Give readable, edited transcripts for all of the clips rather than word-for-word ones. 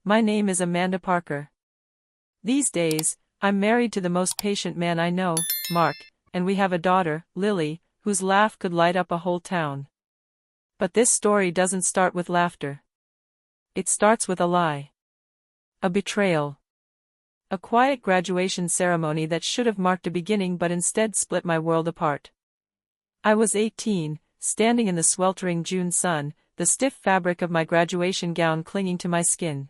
My name is Amanda Parker. These days, I'm married to the most patient man I know, Mark, and we have a daughter, Lily, whose laugh could light up a whole town. But this story doesn't start with laughter. It starts with a lie. A betrayal. A quiet graduation ceremony that should have marked a beginning but instead split my world apart. I was 18, standing in the sweltering June sun, the stiff fabric of my graduation gown clinging to my skin.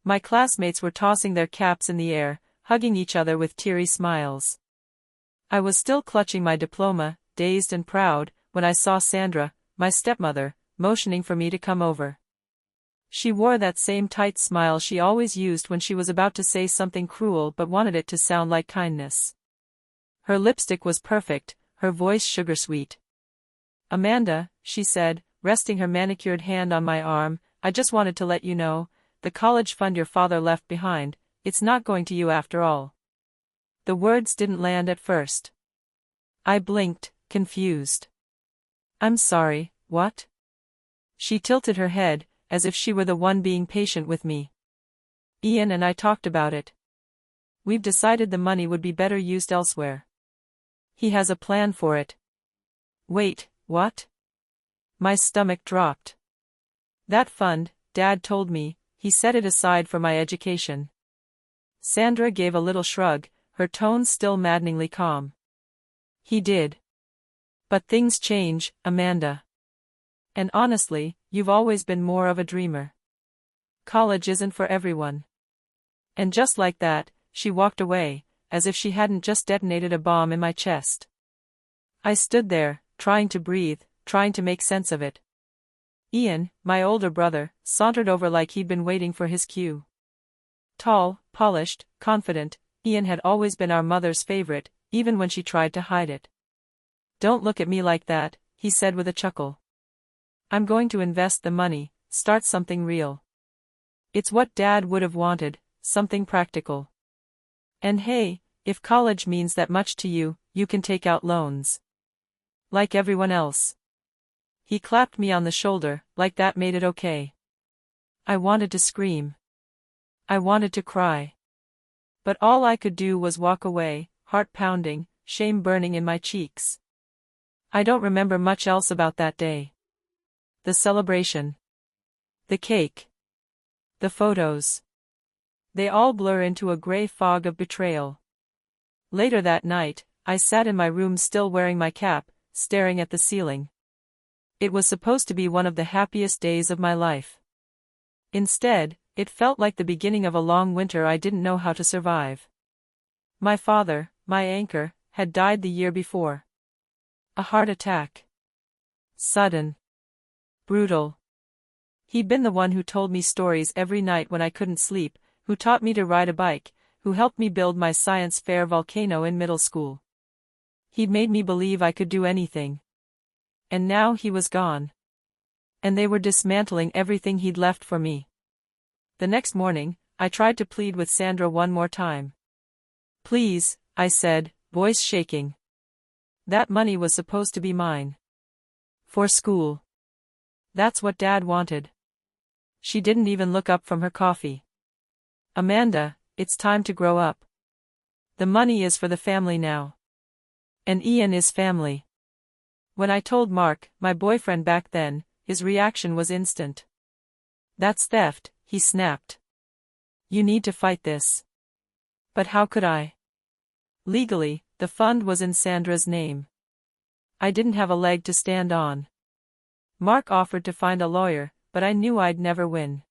My classmates were tossing their caps in the air, hugging each other with teary smiles. I was still clutching my diploma, dazed and proud, when I saw Sandra, my stepmother, motioning for me to come over. She wore that same tight smile she always used when she was about to say something cruel but wanted it to sound like kindness. Her lipstick was perfect, her voice sugar-sweet. "Amanda," she said, resting her manicured hand on my arm, "I just wanted to let you know, the college fund your father left behind, it's not going to you after all." The words didn't land at first. I blinked, confused. "I'm sorry, what?" She tilted her head, as if she were the one being patient with me. "Ian and I talked about it. We've decided the money would be better used elsewhere. He has a plan for it." "Wait, what?" My stomach dropped. "That fund, Dad told me, he set it aside for my education." Sandra gave a little shrug, her tone still maddeningly calm. "He did. But things change, Amanda. And honestly, you've always been more of a dreamer. College isn't for everyone." And just like that, she walked away, as if she hadn't just detonated a bomb in my chest. I stood there, trying to breathe, trying to make sense of it. Ian, my older brother, sauntered over like he'd been waiting for his cue. Tall, polished, confident, Ian had always been our mother's favorite, even when she tried to hide it. "Don't look at me like that," he said with a chuckle. "I'm going to invest the money, start something real. It's what Dad would have wanted, something practical. And hey, if college means that much to you, you can take out loans. Like everyone else." He clapped me on the shoulder, like that made it okay. I wanted to scream. I wanted to cry. But all I could do was walk away, heart pounding, shame burning in my cheeks. I don't remember much else about that day. The celebration. The cake. The photos. They all blur into a gray fog of betrayal. Later that night, I sat in my room still wearing my cap, staring at the ceiling. It was supposed to be one of the happiest days of my life. Instead, it felt like the beginning of a long winter I didn't know how to survive. My father, my anchor, had died the year before. A heart attack. Sudden. Brutal. He'd been the one who told me stories every night when I couldn't sleep, who taught me to ride a bike, who helped me build my science fair volcano in middle school. He'd made me believe I could do anything. And now he was gone. And they were dismantling everything he'd left for me. The next morning, I tried to plead with Sandra one more time. "Please," I said, voice shaking. That money was supposed to be mine. For school. That's what Dad wanted. She didn't even look up from her coffee. "Amanda, it's time to grow up. The money is for the family now. And Ian is family." When I told Mark, my boyfriend back then, his reaction was instant. "That's theft," he snapped. "You need to fight this." But how could I? Legally, the fund was in Sandra's name. I didn't have a leg to stand on. Mark offered to find a lawyer, but I knew I'd never win.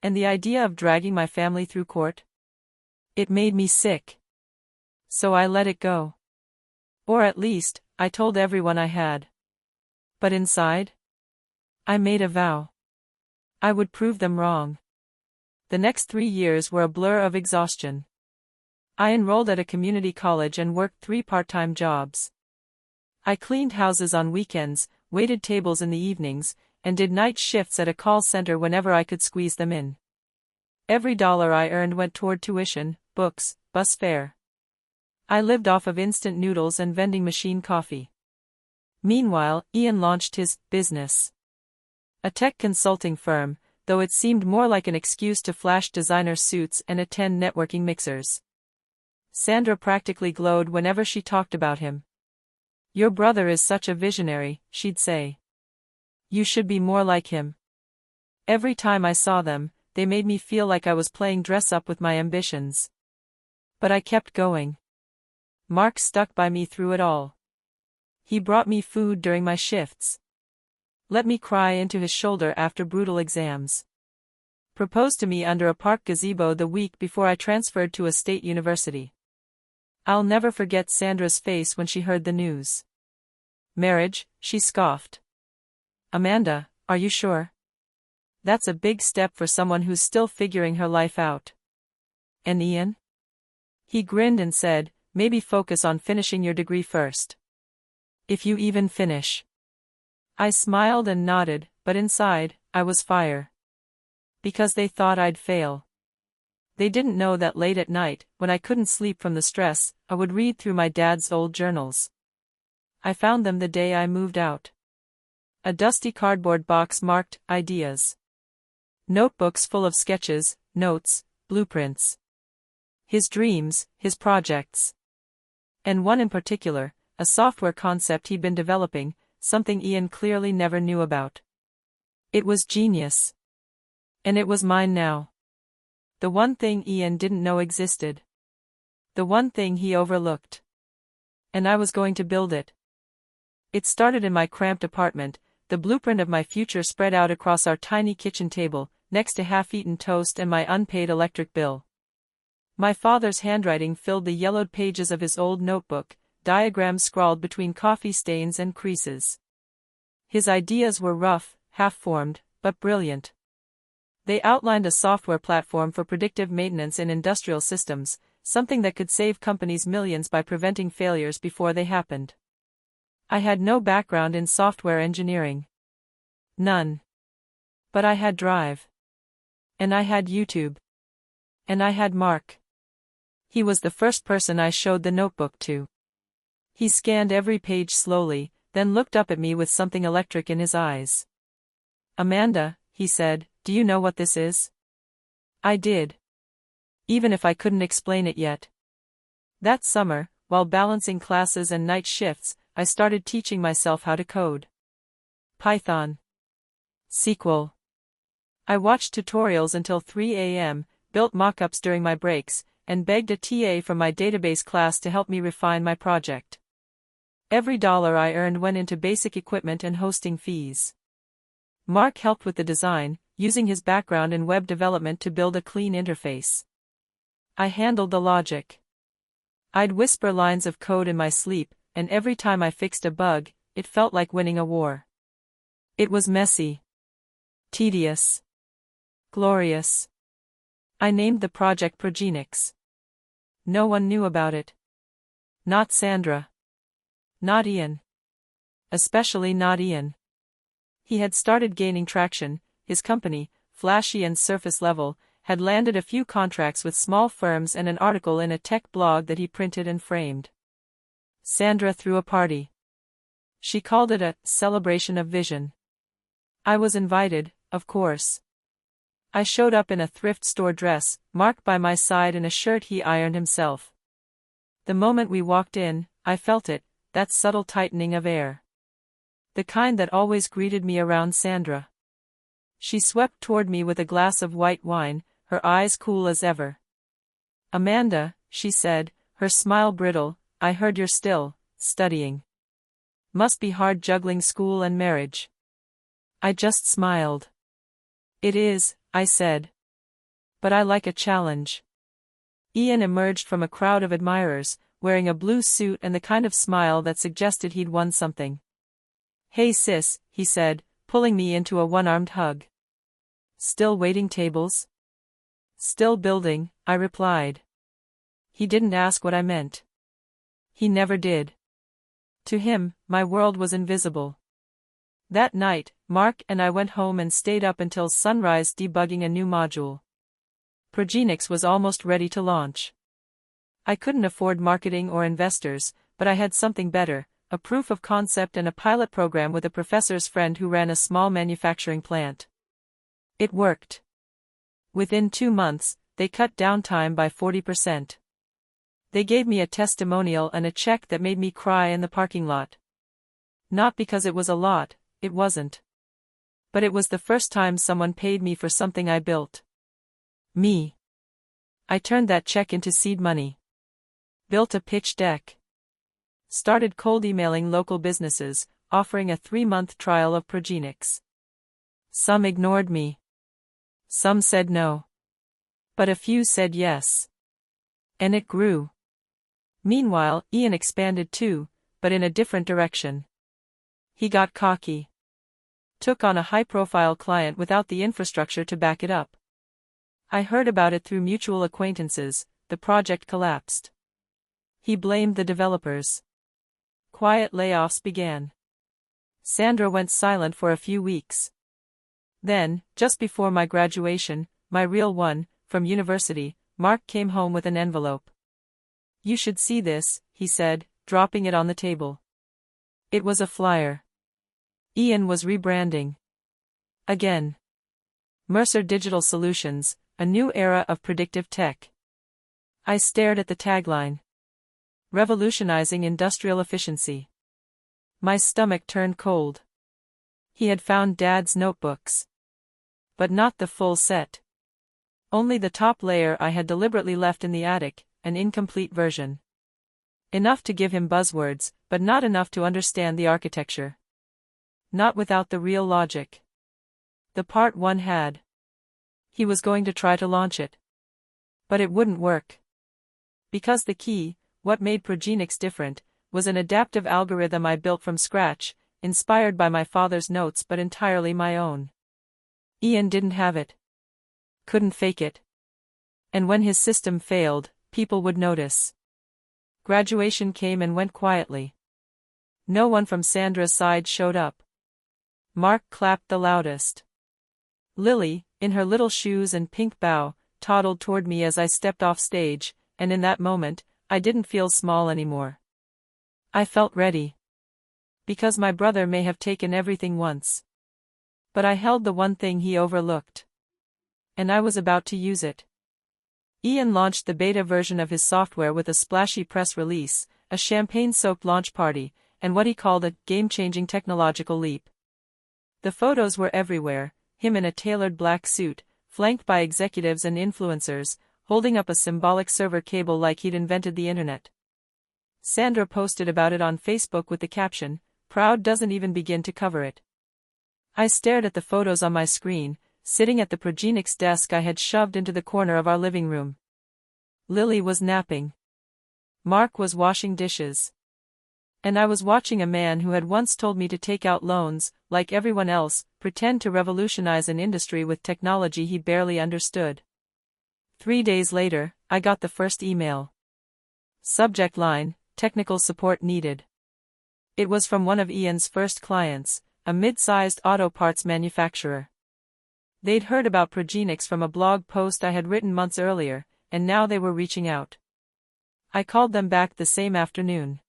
And the idea of dragging my family through court? It made me sick. So I let it go. Or at least, I told everyone I had. But inside? I made a vow. I would prove them wrong. The next 3 years were a blur of exhaustion. I enrolled at a community college and worked 3 part-time jobs. I cleaned houses on weekends, waited tables in the evenings, and did night shifts at a call center whenever I could squeeze them in. Every dollar I earned went toward tuition, books, bus fare. I lived off of instant noodles and vending machine coffee. Meanwhile, Ian launched his business. A tech consulting firm, though it seemed more like an excuse to flash designer suits and attend networking mixers. Sandra practically glowed whenever she talked about him. "Your brother is such a visionary," she'd say. "You should be more like him." Every time I saw them, they made me feel like I was playing dress-up with my ambitions. But I kept going. Mark stuck by me through it all. He brought me food during my shifts. Let me cry into his shoulder after brutal exams. Proposed to me under a park gazebo the week before I transferred to a state university. I'll never forget Sandra's face when she heard the news. "Marriage," she scoffed. "Amanda, are you sure? That's a big step for someone who's still figuring her life out." "And Ian?" He grinned and said, "Maybe focus on finishing your degree first. If you even finish." I smiled and nodded, but inside, I was fire. Because they thought I'd fail. They didn't know that late at night, when I couldn't sleep from the stress, I would read through my dad's old journals. I found them the day I moved out. A dusty cardboard box marked "Ideas." Notebooks full of sketches, notes, blueprints. His dreams, his projects. And one in particular, a software concept he'd been developing, something Ian clearly never knew about. It was genius. And it was mine now. The one thing Ian didn't know existed. The one thing he overlooked. And I was going to build it. It started in my cramped apartment, the blueprint of my future spread out across our tiny kitchen table, next to half-eaten toast and my unpaid electric bill. My father's handwriting filled the yellowed pages of his old notebook, diagrams scrawled between coffee stains and creases. His ideas were rough, half-formed, but brilliant. They outlined a software platform for predictive maintenance in industrial systems, something that could save companies millions by preventing failures before they happened. I had no background in software engineering. None. But I had drive. And I had YouTube. And I had Mark. He was the first person I showed the notebook to. He scanned every page slowly, then looked up at me with something electric in his eyes. "Amanda," he said, "do you know what this is?" I did. Even if I couldn't explain it yet. That summer, while balancing classes and night shifts, I started teaching myself how to code. Python. SQL. I watched tutorials until 3 a.m., built mock-ups during my breaks, and begged a TA from my database class to help me refine my project. Every dollar I earned went into basic equipment and hosting fees. Mark helped with the design, using his background in web development to build a clean interface. I handled the logic. I'd whisper lines of code in my sleep, and every time I fixed a bug, it felt like winning a war. It was messy. Tedious. Glorious. I named the project Progenics. No one knew about it. Not Sandra. Not Ian. Especially not Ian. He had started gaining traction, his company, flashy and surface level, had landed a few contracts with small firms and an article in a tech blog that he printed and framed. Sandra threw a party. She called it a celebration of vision. I was invited, of course. I showed up in a thrift store dress, Mark by my side in a shirt he ironed himself. The moment we walked in, I felt it, that subtle tightening of air. The kind that always greeted me around Sandra. She swept toward me with a glass of white wine, her eyes cool as ever. "Amanda," she said, her smile brittle, "I heard you're still studying. Must be hard juggling school and marriage." I just smiled. "It is," I said. "But I like a challenge." Ian emerged from a crowd of admirers, wearing a blue suit and the kind of smile that suggested he'd won something. "Hey sis," he said, pulling me into a one-armed hug. "Still waiting tables?" "Still building," I replied. He didn't ask what I meant. He never did. To him, my world was invisible. That night, Mark and I went home and stayed up until sunrise debugging a new module. Progenics was almost ready to launch. I couldn't afford marketing or investors, but I had something better, a proof of concept and a pilot program with a professor's friend who ran a small manufacturing plant. It worked. Within 2 months, they cut downtime by 40%. They gave me a testimonial and a check that made me cry in the parking lot. Not because it was a lot, it wasn't. But it was the first time someone paid me for something I built. Me. I turned that check into seed money. Built a pitch deck. Started cold emailing local businesses, offering a 3-month trial of Progenics. Some ignored me. Some said no. But a few said yes. And it grew. Meanwhile, Ian expanded too, but in a different direction. He got cocky. Took on a high-profile client without the infrastructure to back it up. I heard about it through mutual acquaintances. The project collapsed. He blamed the developers. Quiet layoffs began. Sandra went silent for a few weeks. Then, just before my graduation, my real one, from university, Mark came home with an envelope. "You should see this," he said, dropping it on the table. It was a flyer. Ian was rebranding. Again. Mercer Digital Solutions, a new era of predictive tech. I stared at the tagline. Revolutionizing industrial efficiency. My stomach turned cold. He had found Dad's notebooks. But not the full set. Only the top layer I had deliberately left in the attic, an incomplete version. Enough to give him buzzwords, but not enough to understand the architecture. Not without the real logic. The part one had. He was going to try to launch it. But it wouldn't work. Because the key, what made Progenics different, was an adaptive algorithm I built from scratch, inspired by my father's notes but entirely my own. Ian didn't have it. Couldn't fake it. And when his system failed, people would notice. Graduation came and went quietly. No one from Sandra's side showed up. Mark clapped the loudest. Lily, in her little shoes and pink bow, toddled toward me as I stepped off stage, and in that moment, I didn't feel small anymore. I felt ready. Because my brother may have taken everything once. But I held the one thing he overlooked. And I was about to use it. Ian launched the beta version of his software with a splashy press release, a champagne-soaked launch party, and what he called a game-changing technological leap. The photos were everywhere, him in a tailored black suit, flanked by executives and influencers, holding up a symbolic server cable like he'd invented the internet. Sandra posted about it on Facebook with the caption, "Proud doesn't even begin to cover it." I stared at the photos on my screen, sitting at the Progenics desk I had shoved into the corner of our living room. Lily was napping. Mark was washing dishes. And I was watching a man who had once told me to take out loans, like everyone else, pretend to revolutionize an industry with technology he barely understood. 3 days later, I got the first email. Subject line, technical support needed. It was from one of Ian's first clients, a mid-sized auto parts manufacturer. They'd heard about Progenics from a blog post I had written months earlier, and now they were reaching out. I called them back the same afternoon.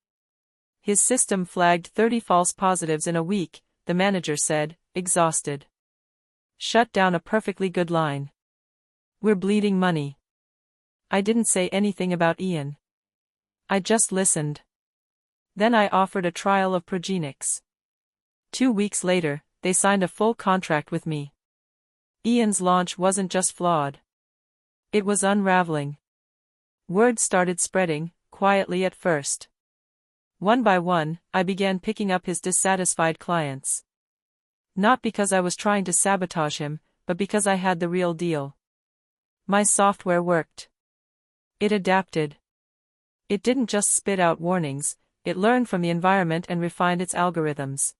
His system flagged 30 false positives in a week, the manager said, exhausted. Shut down a perfectly good line. We're bleeding money. I didn't say anything about Ian. I just listened. Then I offered a trial of Progenics. 2 weeks later, they signed a full contract with me. Ian's launch wasn't just flawed. It was unraveling. Word started spreading, quietly at first. One by one, I began picking up his dissatisfied clients. Not because I was trying to sabotage him, but because I had the real deal. My software worked. It adapted. It didn't just spit out warnings, it learned from the environment and refined its algorithms.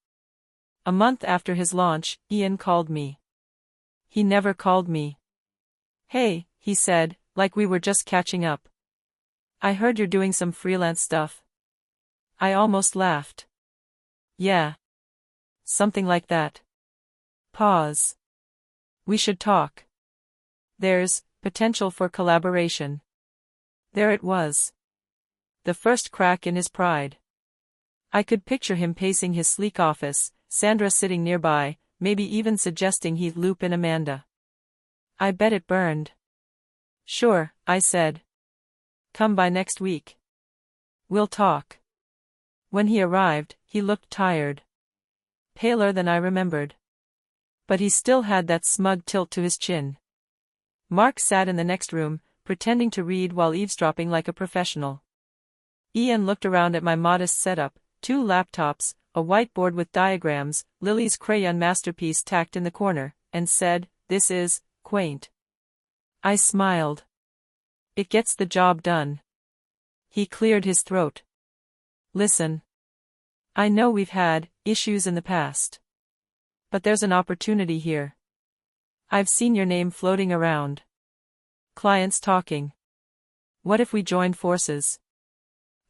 A month after his launch, Ian called me. He never called me. "Hey," he said, like we were just catching up. "I heard you're doing some freelance stuff." I almost laughed. "Yeah. Something like that." Pause. "We should talk. There's potential for collaboration." There it was. The first crack in his pride. I could picture him pacing his sleek office, Sandra sitting nearby, maybe even suggesting he'd loop in Amanda. I bet it burned. Sure, I said. Come by next week. We'll talk. When he arrived, he looked tired. Paler than I remembered. But he still had that smug tilt to his chin. Mark sat in the next room, pretending to read while eavesdropping like a professional. Ian looked around at my modest setup, 2 laptops, a whiteboard with diagrams, Lily's crayon masterpiece tacked in the corner, and said, "This is quaint." I smiled. It gets the job done. He cleared his throat. Listen. I know we've had issues in the past. But there's an opportunity here. I've seen your name floating around. Clients talking. What if we joined forces?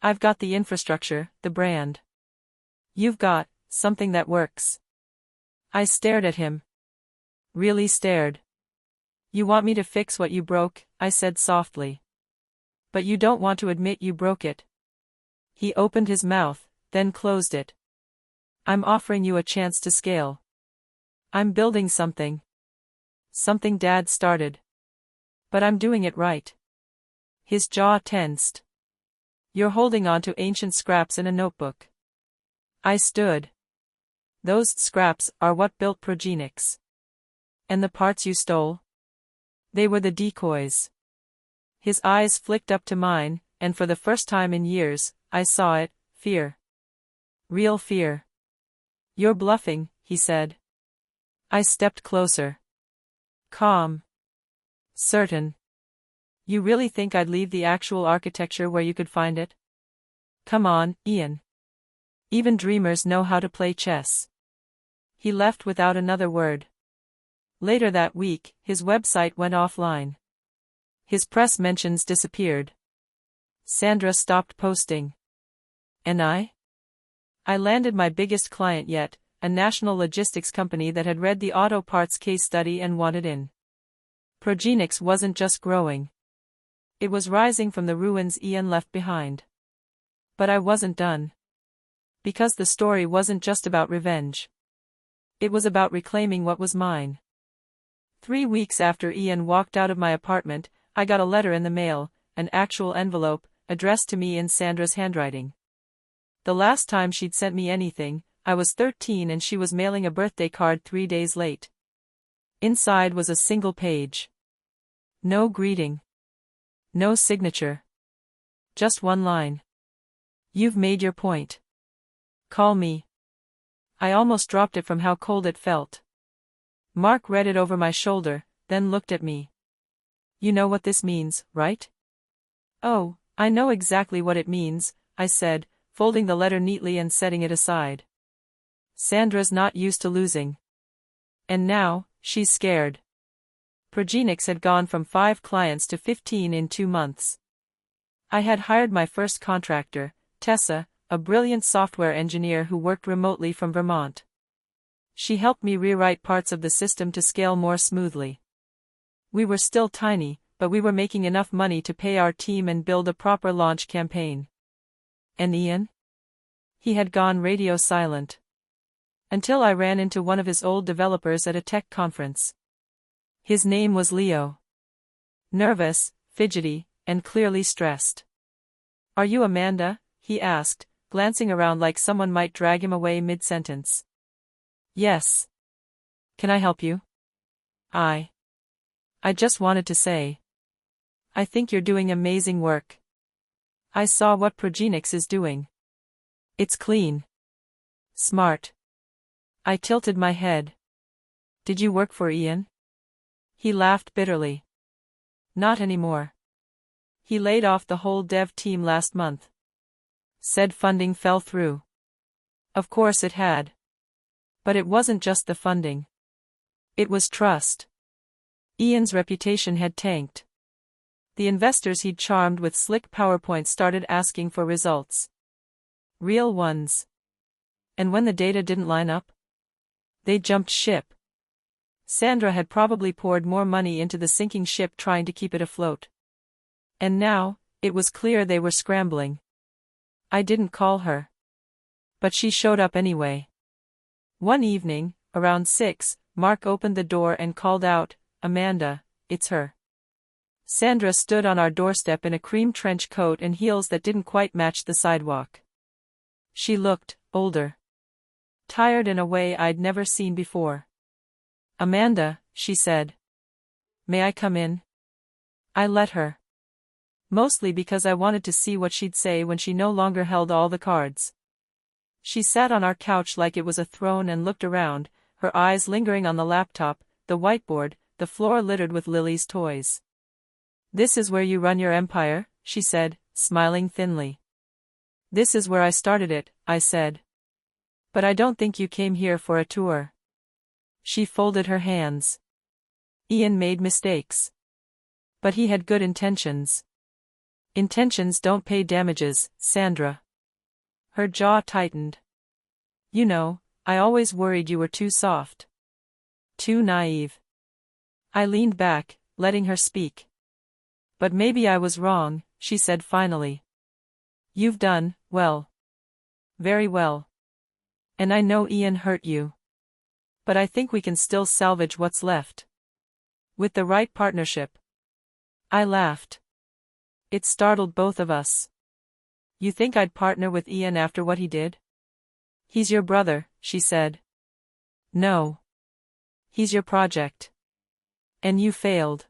I've got the infrastructure, the brand. You've got something that works. I stared at him. Really stared. You want me to fix what you broke, I said softly. But you don't want to admit you broke it. He opened his mouth, then closed it. I'm offering you a chance to scale. I'm building something. Something Dad started. But I'm doing it right. His jaw tensed. You're holding on to ancient scraps in a notebook. I stood. Those scraps are what built Progenics. And the parts you stole? They were the decoys. His eyes flicked up to mine, and for the first time in years, I saw it, fear. Real fear. You're bluffing, he said. I stepped closer. Calm. Certain. You really think I'd leave the actual architecture where you could find it? Come on, Ian. Even dreamers know how to play chess. He left without another word. Later that week, his website went offline. His press mentions disappeared. Sandra stopped posting. And I landed my biggest client yet, a national logistics company that had read the auto parts case study and wanted in. Progenics wasn't just growing. It was rising from the ruins Ian left behind. But I wasn't done. Because the story wasn't just about revenge. It was about reclaiming what was mine. 3 weeks after Ian walked out of my apartment, I got a letter in the mail, an actual envelope, addressed to me in Sandra's handwriting. The last time she'd sent me anything, I was 13 and she was mailing a birthday card 3 days late. Inside was a single page. No greeting. No signature. Just one line. You've made your point. Call me. I almost dropped it from how cold it felt. Mark read it over my shoulder, then looked at me. You know what this means, right? Oh, I know exactly what it means, I said, folding the letter neatly and setting it aside. Sandra's not used to losing. And now, she's scared. Progenics had gone from 5 clients to 15 in 2 months. I had hired my first contractor, Tessa, a brilliant software engineer who worked remotely from Vermont. She helped me rewrite parts of the system to scale more smoothly. We were still tiny, but we were making enough money to pay our team and build a proper launch campaign. And Ian? He had gone radio silent. Until I ran into one of his old developers at a tech conference. His name was Leo. Nervous, fidgety, and clearly stressed. Are you Amanda? He asked, glancing around like someone might drag him away mid-sentence. Yes. Can I help you? I just wanted to say. I think you're doing amazing work. I saw what Progenics is doing. It's clean. Smart. I tilted my head. Did you work for Ian? He laughed bitterly. Not anymore. He laid off the whole dev team last month. Said funding fell through. Of course it had. But it wasn't just the funding. It was trust. Ian's reputation had tanked. The investors he'd charmed with slick PowerPoints started asking for results. Real ones. And when the data didn't line up, they jumped ship. Sandra had probably poured more money into the sinking ship trying to keep it afloat. And now, it was clear they were scrambling. I didn't call her. But she showed up anyway. One evening, around 6, Mark opened the door and called out, Amanda, it's her. Sandra stood on our doorstep in a cream trench coat and heels that didn't quite match the sidewalk. She looked older. Tired in a way I'd never seen before. "Amanda," she said. "May I come in?" I let her. Mostly because I wanted to see what she'd say when she no longer held all the cards. She sat on our couch like it was a throne and looked around, her eyes lingering on the laptop, the whiteboard, the floor littered with Lily's toys. "This is where you run your empire?" she said, smiling thinly. "This is where I started it," I said. "But I don't think you came here for a tour." She folded her hands. "Ian made mistakes. But he had good intentions." "Intentions don't pay damages, Sandra." Her jaw tightened. "You know, I always worried you were too soft. Too naive." I leaned back, letting her speak. "But maybe I was wrong," she said finally. "You've done well. Very well. And I know Ian hurt you. But I think we can still salvage what's left. With the right partnership." I laughed. It startled both of us. "You think I'd partner with Ian after what he did?" "He's your brother," she said. "No. He's your project. And you failed."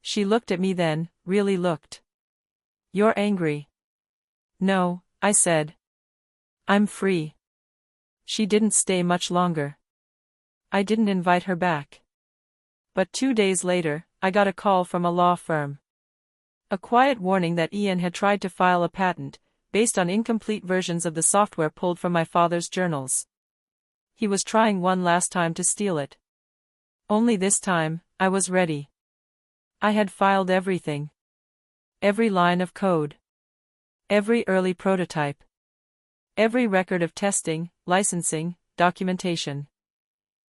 She looked at me then, really looked. "You're angry." "No," I said. "I'm free." She didn't stay much longer. I didn't invite her back. But 2 days later, I got a call from a law firm. A quiet warning that Ian had tried to file a patent, based on incomplete versions of the software pulled from my father's journals. He was trying one last time to steal it. Only this time, I was ready. I had filed everything. Every line of code. Every early prototype. Every record of testing, licensing, documentation.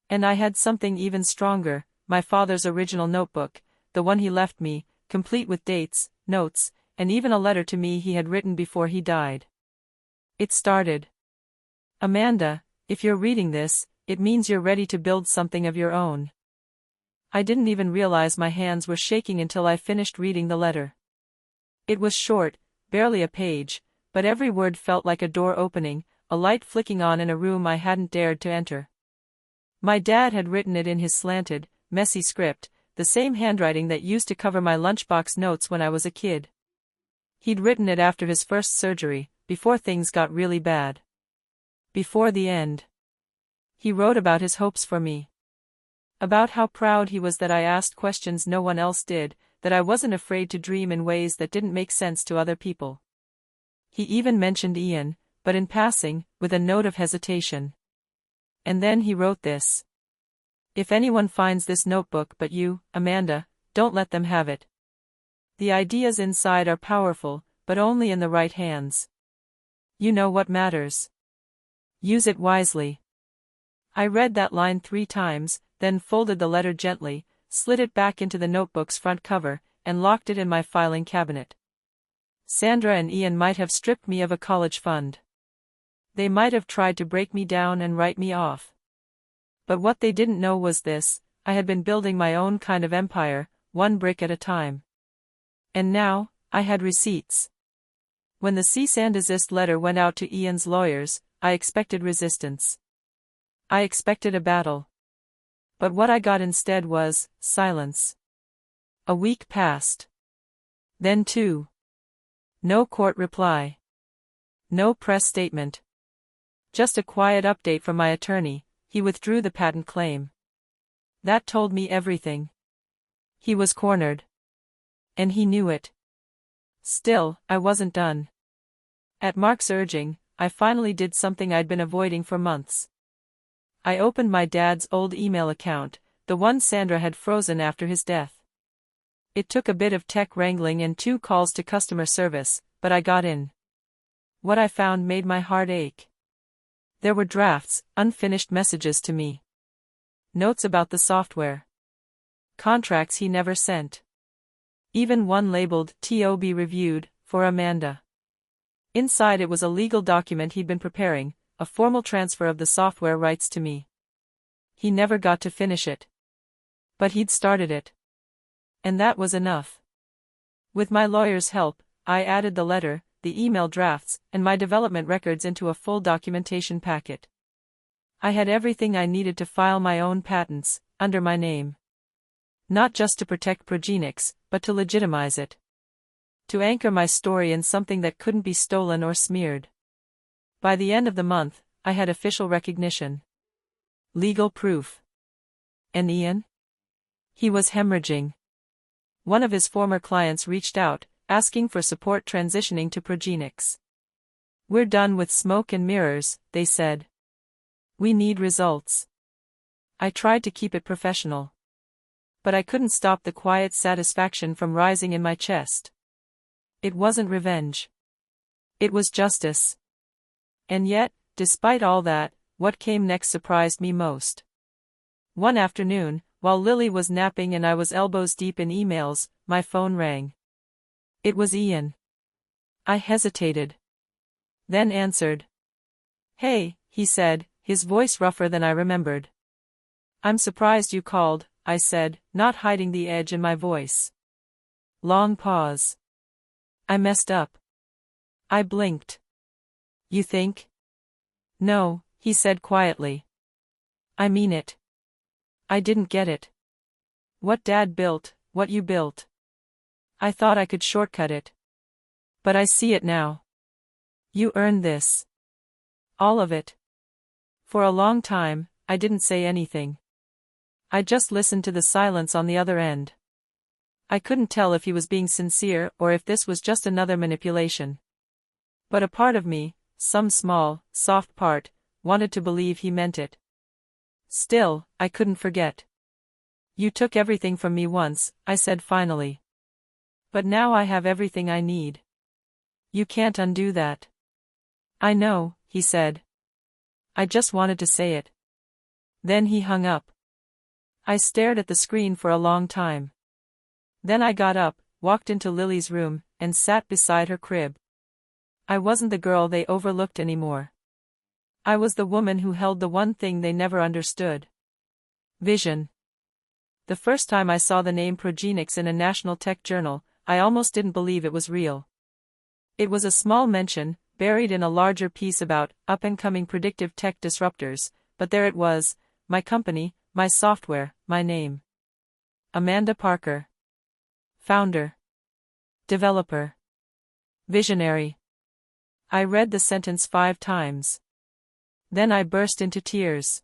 And I had something even stronger, my father's original notebook, the one he left me, complete with dates, notes, and even a letter to me he had written before he died. It started. "Amanda, if you're reading this, it means you're ready to build something of your own." I didn't even realize my hands were shaking until I finished reading the letter. It was short, barely a page, but every word felt like a door opening, a light flicking on in a room I hadn't dared to enter. My dad had written it in his slanted, messy script, the same handwriting that used to cover my lunchbox notes when I was a kid. He'd written it after his first surgery, before things got really bad. Before the end. He wrote about his hopes for me. About how proud he was that I asked questions no one else did, that I wasn't afraid to dream in ways that didn't make sense to other people. He even mentioned Ian, but in passing, with a note of hesitation. And then he wrote this. "If anyone finds this notebook but you, Amanda, don't let them have it. The ideas inside are powerful, but only in the right hands. You know what matters. Use it wisely." I read that line 3 times, then folded the letter gently, slid it back into the notebook's front cover, and locked it in my filing cabinet. Sandra and Ian might have stripped me of a college fund. They might have tried to break me down and write me off. But what they didn't know was this: I had been building my own kind of empire, one brick at a time. And now, I had receipts. When the cease and desist letter went out to Ian's lawyers, I expected resistance. I expected a battle. But what I got instead was silence. A week passed. Then 2. No court reply. No press statement. Just a quiet update from my attorney: he withdrew the patent claim. That told me everything. He was cornered. And he knew it. Still, I wasn't done. At Mark's urging, I finally did something I'd been avoiding for months. I opened my dad's old email account, the one Sandra had frozen after his death. It took a bit of tech wrangling and 2 calls to customer service, but I got in. What I found made my heart ache. There were drafts, unfinished messages to me. Notes about the software. Contracts he never sent. Even one labeled "To be reviewed," for Amanda. Inside it was a legal document he'd been preparing, a formal transfer of the software rights to me. He never got to finish it. But he'd started it. And that was enough. With my lawyer's help, I added the letter, the email drafts, and my development records into a full documentation packet. I had everything I needed to file my own patents, under my name. Not just to protect Progenics, but to legitimize it. To anchor my story in something that couldn't be stolen or smeared. By the end of the month, I had official recognition. Legal proof. And Ian? He was hemorrhaging. One of his former clients reached out, asking for support transitioning to Progenics. "We're done with smoke and mirrors," they said. "We need results." I tried to keep it professional. But I couldn't stop the quiet satisfaction from rising in my chest. It wasn't revenge. It was justice. And yet, despite all that, what came next surprised me most. One afternoon, while Lily was napping and I was elbows deep in emails, my phone rang. It was Ian. I hesitated. Then answered. "Hey," he said, his voice rougher than I remembered. "I'm surprised you called," I said, not hiding the edge in my voice. Long pause. "I messed up." I blinked. "You think?" "No," he said quietly. "I mean it. I didn't get it. What Dad built, what you built. I thought I could shortcut it. But I see it now. You earned this. All of it." For a long time, I didn't say anything. I just listened to the silence on the other end. I couldn't tell if he was being sincere or if this was just another manipulation. But a part of me, some small, soft part, wanted to believe he meant it. Still, I couldn't forget. "You took everything from me once," I said finally. "But now I have everything I need. You can't undo that." "I know," he said. "I just wanted to say it." Then he hung up. I stared at the screen for a long time. Then I got up, walked into Lily's room, and sat beside her crib. I wasn't the girl they overlooked anymore. I was the woman who held the one thing they never understood. Vision. The first time I saw the name Progenics in a national tech journal, I almost didn't believe it was real. It was a small mention, buried in a larger piece about up-and-coming predictive tech disruptors, but there it was, my company, my software, my name. Amanda Parker. Founder. Developer. Visionary. I read the sentence 5 times. Then I burst into tears.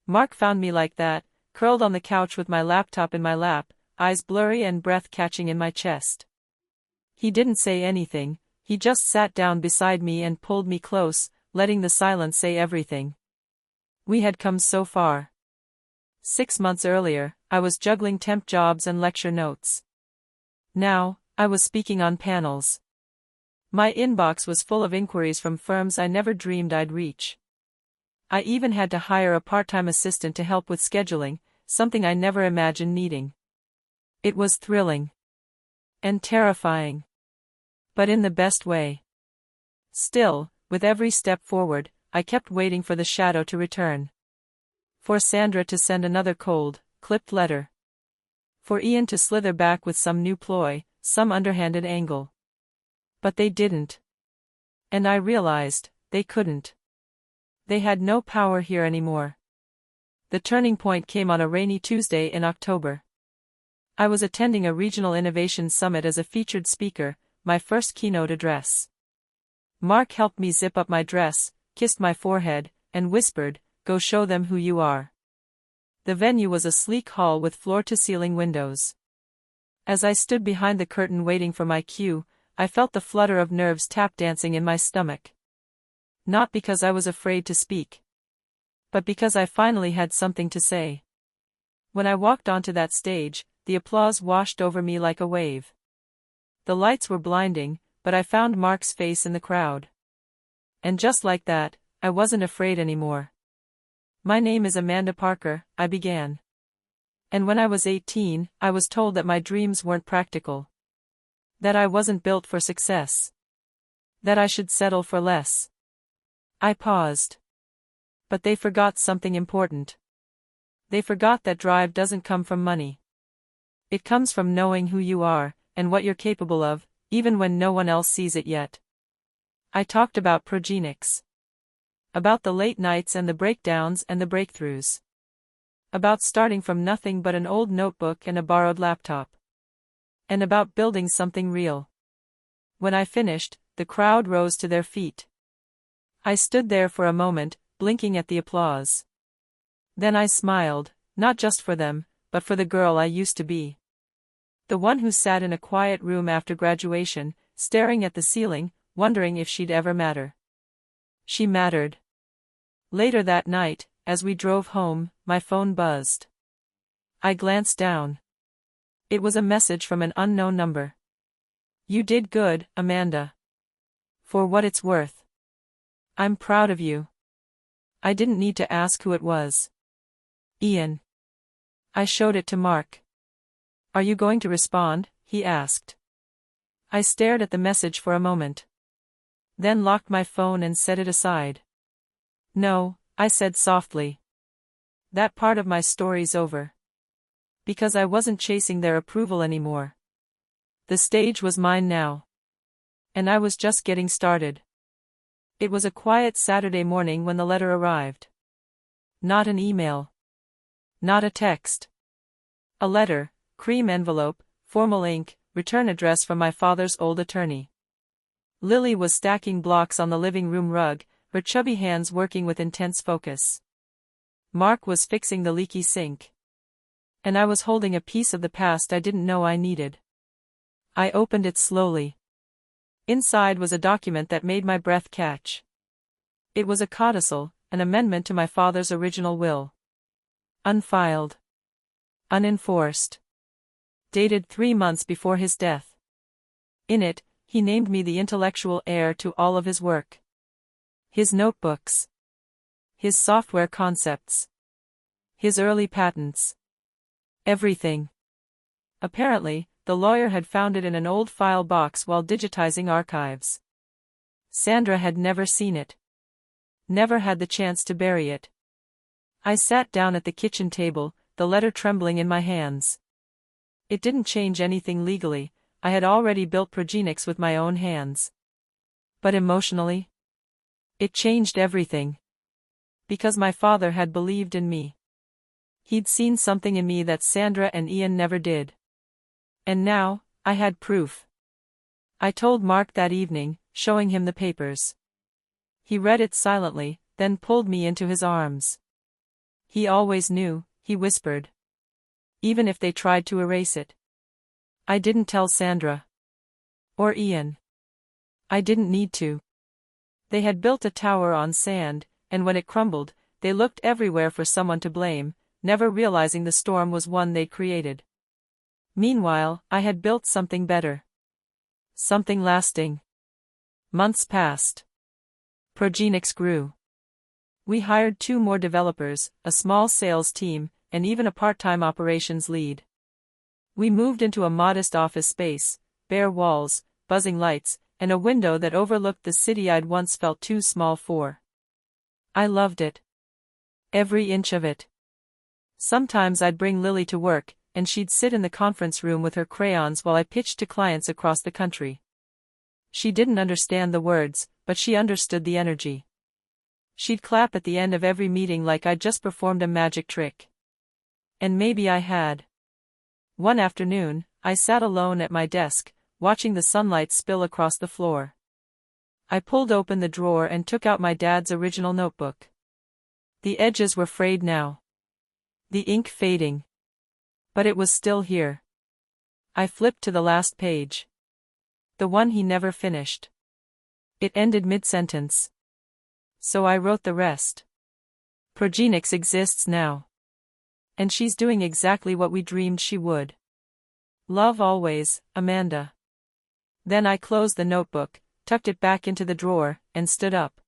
Mark found me like that, curled on the couch with my laptop in my lap, eyes blurry and breath catching in my chest. He didn't say anything, he just sat down beside me and pulled me close, letting the silence say everything. We had come so far. 6 months earlier, I was juggling temp jobs and lecture notes. Now, I was speaking on panels. My inbox was full of inquiries from firms I never dreamed I'd reach. I even had to hire a part-time assistant to help with scheduling, something I never imagined needing. It was thrilling. And terrifying. But in the best way. Still, with every step forward, I kept waiting for the shadow to return. For Sandra to send another cold, clipped letter. For Ian to slither back with some new ploy, some underhanded angle. But they didn't. And I realized, they couldn't. They had no power here anymore. The turning point came on a rainy Tuesday in October. I was attending a regional innovation summit as a featured speaker, my first keynote address. Mark helped me zip up my dress, kissed my forehead, and whispered, "Go show them who you are." The venue was a sleek hall with floor-to-ceiling windows. As I stood behind the curtain waiting for my cue, I felt the flutter of nerves tap-dancing in my stomach. Not because I was afraid to speak. But because I finally had something to say. When I walked onto that stage, the applause washed over me like a wave. The lights were blinding, but I found Mark's face in the crowd. And just like that, I wasn't afraid anymore. "My name is Amanda Parker," I began. "And when I was 18, I was told that my dreams weren't practical. That I wasn't built for success. That I should settle for less." I paused. But they forgot something important. They forgot that drive doesn't come from money. It comes from knowing who you are, and what you're capable of, even when no one else sees it yet. I talked about progenics. About the late nights and the breakdowns and the breakthroughs. About starting from nothing but an old notebook and a borrowed laptop. And about building something real. When I finished, the crowd rose to their feet. I stood there for a moment, blinking at the applause. Then I smiled, not just for them, but for the girl I used to be. The one who sat in a quiet room after graduation, staring at the ceiling, wondering if she'd ever matter. She mattered. Later that night, as we drove home, my phone buzzed. I glanced down. It was a message from an unknown number. "You did good, Amanda. For what it's worth. I'm proud of you." I didn't need to ask who it was. "Ian." I showed it to Mark. "Are you going to respond?" he asked. I stared at the message for a moment. Then locked my phone and set it aside. "No," I said softly. "That part of my story's over." Because I wasn't chasing their approval anymore. The stage was mine now. And I was just getting started. It was a quiet Saturday morning when the letter arrived. Not an email. Not a text. A letter, cream envelope, formal ink, return address from my father's old attorney. Lily was stacking blocks on the living room rug, her chubby hands working with intense focus. Mark was fixing the leaky sink. And I was holding a piece of the past I didn't know I needed. I opened it slowly. Inside was a document that made my breath catch. It was a codicil, an amendment to my father's original will. Unfiled. Unenforced. Dated 3 months before his death. In it, he named me the intellectual heir to all of his work. His notebooks. His software concepts. His early patents. Everything. Apparently, the lawyer had found it in an old file box while digitizing archives. Sandra had never seen it. Never had the chance to bury it. I sat down at the kitchen table, the letter trembling in my hands. It didn't change anything legally, I had already built progenics with my own hands. But emotionally? It changed everything. Because my father had believed in me. He'd seen something in me that Sandra and Ian never did. And now, I had proof. I told Mark that evening, showing him the papers. He read it silently, then pulled me into his arms. "He always knew," he whispered. "Even if they tried to erase it." I didn't tell Sandra. Or Ian. I didn't need to. They had built a tower on sand, and when it crumbled, they looked everywhere for someone to blame, never realizing the storm was one they'd created. Meanwhile, I had built something better. Something lasting. Months passed. Progenics grew. We hired 2 more developers, a small sales team, and even a part-time operations lead. We moved into a modest office space, bare walls, buzzing lights, and a window that overlooked the city I'd once felt too small for. I loved it. Every inch of it. Sometimes I'd bring Lily to work, and she'd sit in the conference room with her crayons while I pitched to clients across the country. She didn't understand the words, but she understood the energy. She'd clap at the end of every meeting like I'd just performed a magic trick. And maybe I had. One afternoon, I sat alone at my desk, watching the sunlight spill across the floor. I pulled open the drawer and took out my dad's original notebook. The edges were frayed now. The ink fading. But it was still here. I flipped to the last page. The one he never finished. It ended mid-sentence. So I wrote the rest. Progenics exists now. And she's doing exactly what we dreamed she would. Love always, Amanda. Then I closed the notebook, tucked it back into the drawer, and stood up.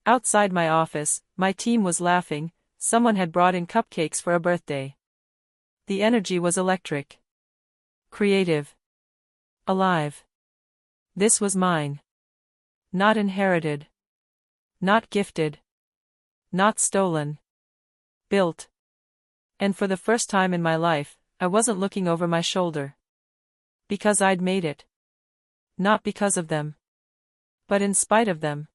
Outside my office, my team was laughing, someone had brought in cupcakes for a birthday. The energy was electric. Creative. Alive. This was mine. Not inherited. Not gifted. Not stolen. Built. And for the first time in my life, I wasn't looking over my shoulder. Because I'd made it. Not because of them. But in spite of them.